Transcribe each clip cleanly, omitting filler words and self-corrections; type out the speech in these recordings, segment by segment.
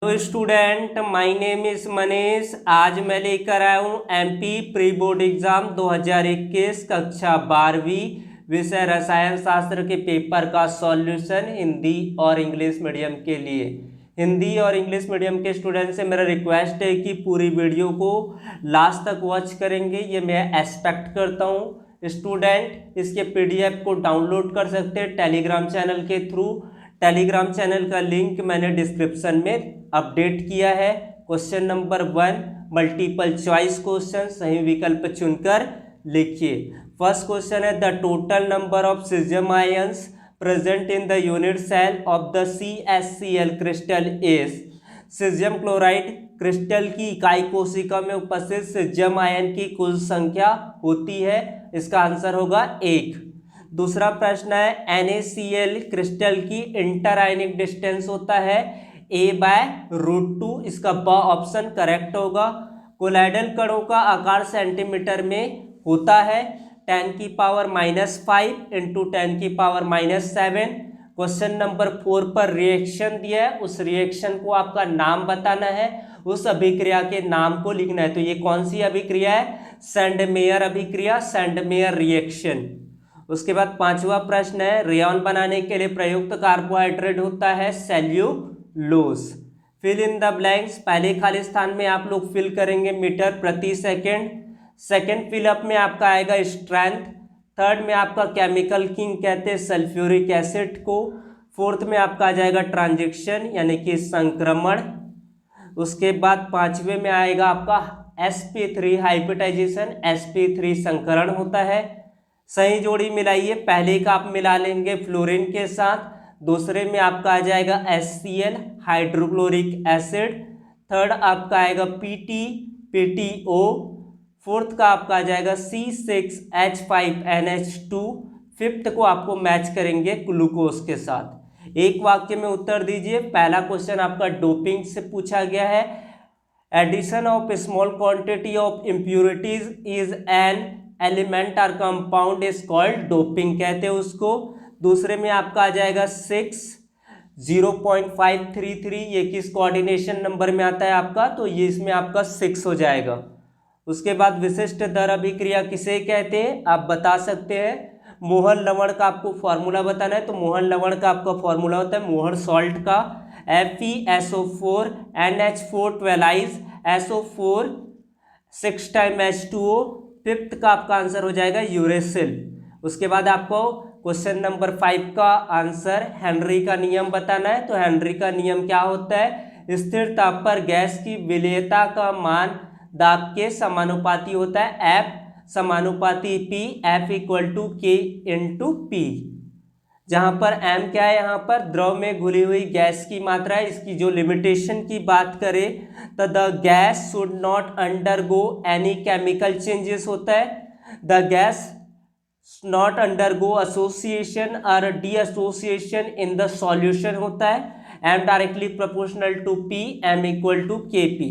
Hello student, my name is Manish. आज मैं लेकर आया हूँ एमपी प्री बोर्ड एग्जाम 2021 कक्षा 12वीं विषय रसायन शास्त्र के पेपर का सॉल्यूशन हिंदी और इंग्लिश मीडियम के लिए। हिंदी और इंग्लिश मीडियम के स्टूडेंट से मेरा रिक्वेस्ट है कि पूरी वीडियो को लास्ट तक वॉच करेंगे, ये मैं एक्सपेक्ट करता हूँ। स्टूडेंट इसके पीडीएफ को डाउनलोड कर सकते हैं टेलीग्राम चैनल के थ्रू। टेलीग्राम चैनल का लिंक मैंने डिस्क्रिप्शन में अपडेट किया है। Question number 1 multiple choice question, सही विकल्प चुनकर लिखिए। फर्स्ट क्वेश्चन है the total number of caesium ions present in the unit cell of the CaCl crystal is. Caesium chloride crystal की इकाई कोशिका में उपस्थित सीजियम आयन की कुल संख्या होती है। इसका आंसर होगा 1। दूसरा प्रश्न है NaCl क्रिस्टल की इंटर आयनिक डिस्टेंस होता है A/√2। इसका ब ऑप्शन करेक्ट होगा। कोलाइडल कणों का आकार सेंटीमीटर में होता है 10⁻⁵ × 10⁻⁷। क्वेश्चन नंबर 4 पर रिएक्शन दिया है, उस रिएक्शन को आपका नाम बताना है, उस अभिक्रिया के नाम को लिखना है। तो ये कौन सी अभिक्रिया है? सैंडमेयर अभिक्रिया, सैंडमेयर रिएक्शन। उसके बाद 5वां प्रश्न है रेयॉन बनाने के लिए प्रयुक्त कार्बोहाइड्रेट होता है cellulose. Fill in the blanks, पहले खाली स्थान में आप लोग फिल करेंगे मीटर प्रति सेकेंड। सेकेंड फिलअप में आपका आएगा स्ट्रेंथ। थर्ड में आपका केमिकल किंग कहते हैं सल्फ्यूरिक एसिड को। फोर्थ में आपका आ जाएगा ट्रांजिशन यानी कि संक्रमण। उसके बाद 5वें में आएगा आपका sp3 हाइब्रिडाइजेशन, sp3 संकरण होता है। सही जोड़ी मिलाइए, पहले का आप मिला लेंगे फ्लोरीन के साथ, दूसरे में आपका आ जाएगा HCl हाइड्रोक्लोरिक एसिड, थर्ड आपका आएगा PTO, फोर्थ का आपका आ जाएगा C6H5NH2, फिफ्थ को आपको मैच करेंगे ग्लूकोज के साथ। एक वाक्य में उत्तर दीजिए। पहला क्वेश्चन आपका डोपिंग से पूछा गया है। Addition of small quantity of impurities is an element और कंपाउंड इज कॉल्ड डोपिंग कहते हैं उसको। दूसरे में आपका आ जाएगा 6 0.533, ये किस कोऑर्डिनेशन नंबर में आता है आपका? तो ये इसमें आपका 6 हो जाएगा। उसके बाद विशिष्ट दर अभिक्रिया किसे कहते हैं आप बता सकते हैं। मोहर लवण का आपको फॉर्मूला बताना है, तो मोहर लवण का आपका फॉर्मूला होता है मोहर सॉल्ट का FeSO4 NH4 12 SO4 6 time H2O। Fifth का आपका आंसर हो जाएगा यूरेसिल। उसके बाद आपको क्वेश्चन नंबर 5 का आंसर हेनरी का नियम बताना है। तो हेनरी का नियम क्या होता है? स्थिर ताप पर गैस की विलेयता का मान दाब के समानुपाती होता है, F समानुपाती P, F = K × P, जहां पर M क्या है? यहाँ पर द्रव में घुली हुई गैस की मात्रा है। इसकी जो लिमिटेशन की बात करें तो the gas should not undergo any chemical changes होता है। The gas not undergo association और डीएसोसिएशन इन द सॉल्यूशन होता है। M directly proportional to P, M = Kp।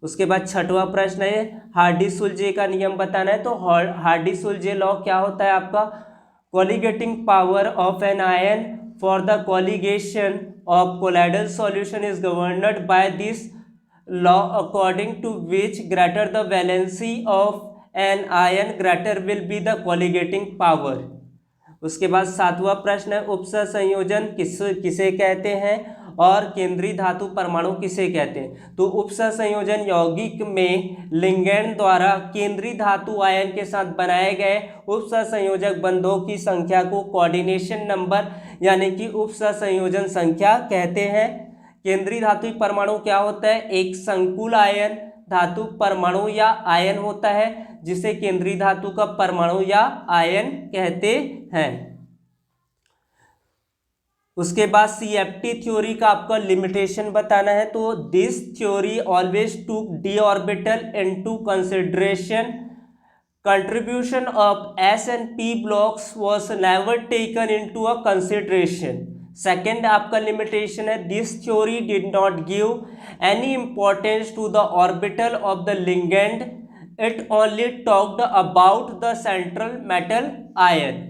उसके बाद 6वां प्रश्न है हार्डी-सुलजे का नियम बताना है। तो हार्डी-सुलजे लॉ क्या होता है आपका? Coagulating power of an ion for the coagulation of colloidal solution is governed by this law according to which greater the valency of an ion greater will be the coagulating power. उसके बाद 7वां प्रश्न है उपसह संयोजन किसे कहते हैं और केंद्रीय धातु परमाणु किसे कहते हैं? तो उपसह संयोजन यौगिक में लिगैंड द्वारा केंद्रीय धातु आयन के साथ बनाए गए उपसह संयोजक बंधों की संख्या को कोऑर्डिनेशन नंबर यानी कि उपसह संयोजन संख्या कहते हैं। केंद्रीय धातु परमाणु क्या होता है? एक संकुल आयन धातु परमाणु या आयन होता है जिसे केंद्रीय धातु का परमाणु या आयन कहते हैं। उसके बाद CFT थ्योरी का आपका लिमिटेशन बताना है। तो this theory always took d orbital into consideration, contribution of S and P blocks was never taken into a consideration. Second आपका लिमिटेशन है this theory did not give any importance to the orbital of the ligand, it only talked about the central metal ion.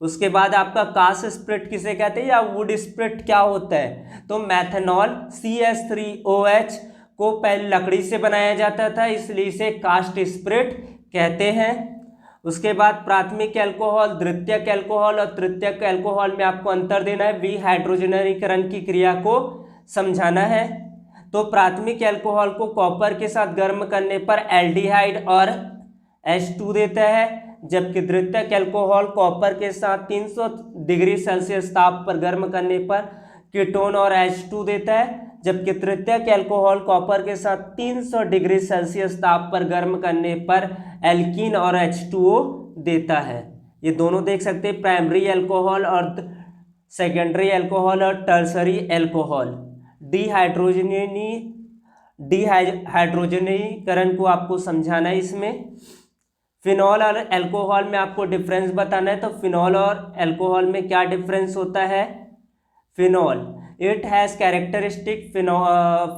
उसके बाद आपका cast split किसे कहते हैं या would split क्या होता है? तो मैथनॉल CH3OH को पहले लकड़ी से बनाया जाता था, इसलिए इसे कास्ट स्पिरिट कहते हैं। उसके बाद प्राथमिक अल्कोहल, द्वितीयक अल्कोहल और तृतीयक अल्कोहल में आपको अंतर देना है, विहाइड्रोजनीकरण की क्रिया को समझाना है। तो प्राथमिक अल्कोहल को कॉपर के साथ गर्म करने पर एल्डिहाइड और H2 देता है, जबकि द्वितीयक अल्कोहल कॉपर के साथ 300 डिग्री सेल्सियस ताप पर गर्म करने पर कीटोन और H2 देता है, जबकि तृतीयक अल्कोहल कॉपर के साथ 300 डिग्री सेल्सियस ताप पर गर्म करने पर एल्कीन और H2O देता है। ये दोनों देख सकते हैं, प्राइमरी अल्कोहल और सेकेंडरी अल्कोहल और टर्सरी अल्कोहल। डिहाइड्रोजनीकरण को आपको समझाना है इसमें। फिनॉल और अल्कोहल में आपको डिफरेंस बताना है, तो फिनॉल और अल्कोहल में क्या डिफरेंस होता है। Phenol it has characteristic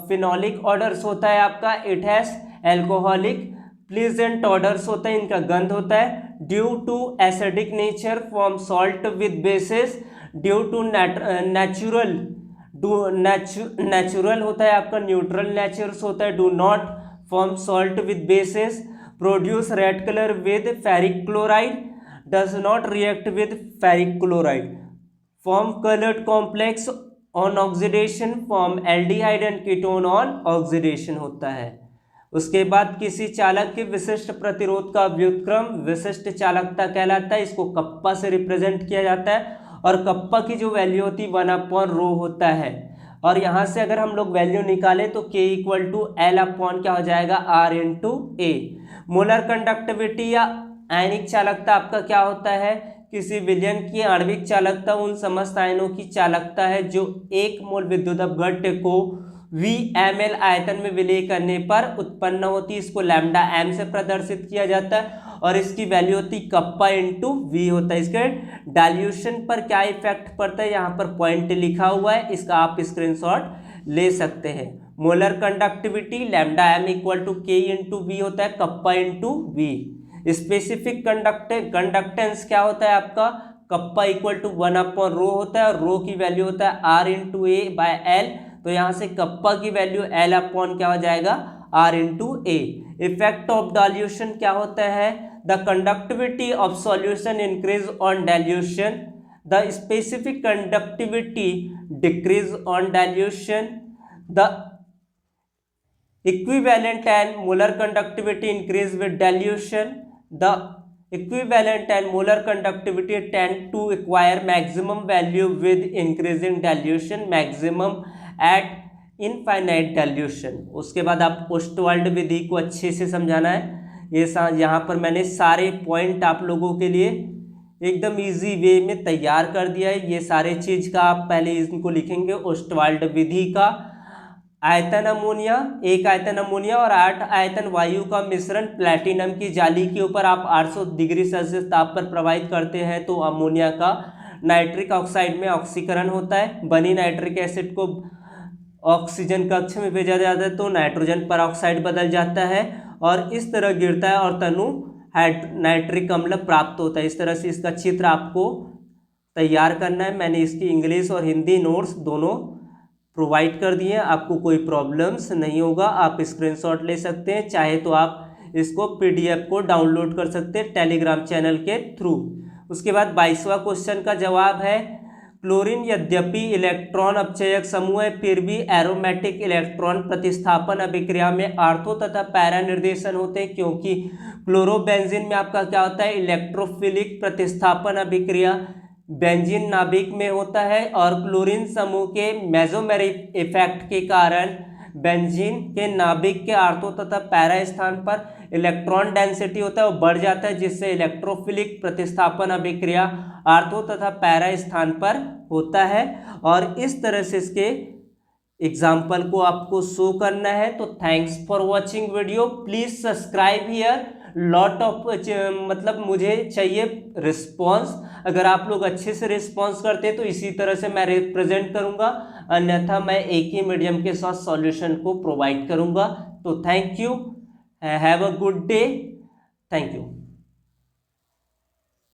phenolic odours होता है आपका, it has alcoholic pleasant odours होता है, इनका गंध होता है। Due to acidic nature form salt with bases, due to natural होता है आपका, न्यूट्रल नेचर्स होता है, do not form salt with bases, produce red colour with ferric chloride, does not react with ferric chloride, form coloured complex on oxidation, form aldehyde and ketone on oxidation होता है। उसके बाद किसी चालक के विशिष्ट प्रतिरोध का व्युत्क्रम विशिष्ट चालकता कहलाता है, इसको कप्पा से रिप्रेजेंट किया जाता है, और कप्पा की जो वैल्यू होती है 1/ρ होता है। और यहाँ से अगर हम लोग वैल्यू निकालें तो K = L अपॉन क्या हो जाएगा, R × A। मोलर कंडक्टिविटी या आयनिक चालकता आपका क्या होता है, किसी विलयन की आणविक चालकता उन समस्त आयनों की चालकता है जो 1 मोल विद्युत अपघट्य को VmL आयतन में विलय करने पर उत्पन्न होती है, इसको लैम्डा m से प्रदर्शित किया जाता है, और इसकी वैल्यू होती कप्पा × V होता है। इसके डाइल्यूशन पर क्या इफेक्ट पड़ता है, यहाँ पर पॉइंट लिखा हुआ है, इसका आप स्क्रीनशॉट ले सकते हैं। Molar conductivity lambda m = K × V होता है, कप्पा × V। स्पेसिफिक कंडक्टेंस क्या होता है आपका, कप्पा = 1/ρ होता है, और रो की वैल्यू होता है R × A/L, तो यहाँ से कप्पा की वैल्यू L अपॉन क्या हो जाएगा, R × A। Effect of dilution क्या होता है, the conductivity of solution increase on dilution, the specific conductivity decrease on dilution, the equivalent and molar conductivity increase with dilution, the equivalent and molar conductivity tend to acquire maximum value with increasing dilution, maximum at infinite dilution। उसके बाद आप Ostwald विधि को अच्छे से समझाना है। ये यहाँ पर मैंने सारे पॉइंट आप लोगों के लिए एकदम इजी वे में तैयार कर दिया है। ये सारे चीज़ का आप पहले इनको लिखेंगे, ओस्टवाल्ड विधि का आयतन अमोनिया, 1 आयतन अमोनिया और 8 आयतन वायु का मिश्रण प्लैटिनम की जाली के ऊपर आप 800 डिग्री सेल्सियस ताप पर प्रवाहित करते हैं तो अमोनिया का नाइट्रिक ऑक्साइड में ऑक्सीकरण होता है। बनी नाइट्रिक एसिड को ऑक्सीजन कक्ष में भेजा जाता है तो नाइट्रोजन पर ऑक्साइड बदल जाता है और इस तरह गिरता है और तनु नाइट्रिक अम्ल प्राप्त होता है। इस तरह से इसका चित्र आपको तैयार करना है। मैंने इसकी इंग्लिश और हिंदी नोट्स दोनों प्रोवाइड कर दिए, आपको कोई प्रॉब्लम्स नहीं होगा। आप स्क्रीनशॉट ले सकते हैं, चाहे तो आप इसको PDF को डाउनलोड कर सकते हैं टेलीग्राम चैनल के थ्रू। उसके बाद 22वां क्वेश्चन का जवाब है, क्लोरीन यद्यपि इलेक्ट्रॉन अपचयक समूह है फिर भी एरोमेटिक इलेक्ट्रॉन प्रतिस्थापन अभिक्रिया में आर्थो तथा पैरा निर्देशन होते हैं, क्योंकि क्लोरोबेंजीन में आपका क्या होता है, इलेक्ट्रोफिलिक प्रतिस्थापन अभिक्रिया बेंजीन नाभिक में होता है और क्लोरीन समूह के मेसोमेरिक इफेक्ट के कारण बेंजीन के नाभिक के आर्थो तथा पैरा स्थान पर इलेक्ट्रॉन डेंसिटी होता है वो बढ़ जाता है, जिससे इलेक्ट्रोफिलिक प्रतिस्थापन अभिक्रिया आर्थो तथा पैरा स्थान पर होता है। और इस तरह से इसके एग्जाम्पल को आपको शो करना है। तो thanks for watching video, please subscribe here. Lot of मतलब मुझे चाहिए रिस्पॉन्स, अगर आप लोग अच्छे से रिस्पॉन्स करते हैं तो इसी तरह से मैं रिप्रेजेंट करूंगा, अन्यथा मैं एक ही मीडियम के साथ सॉल्यूशन को प्रोवाइड करूंगा। तो thank you, have a good day, thank you.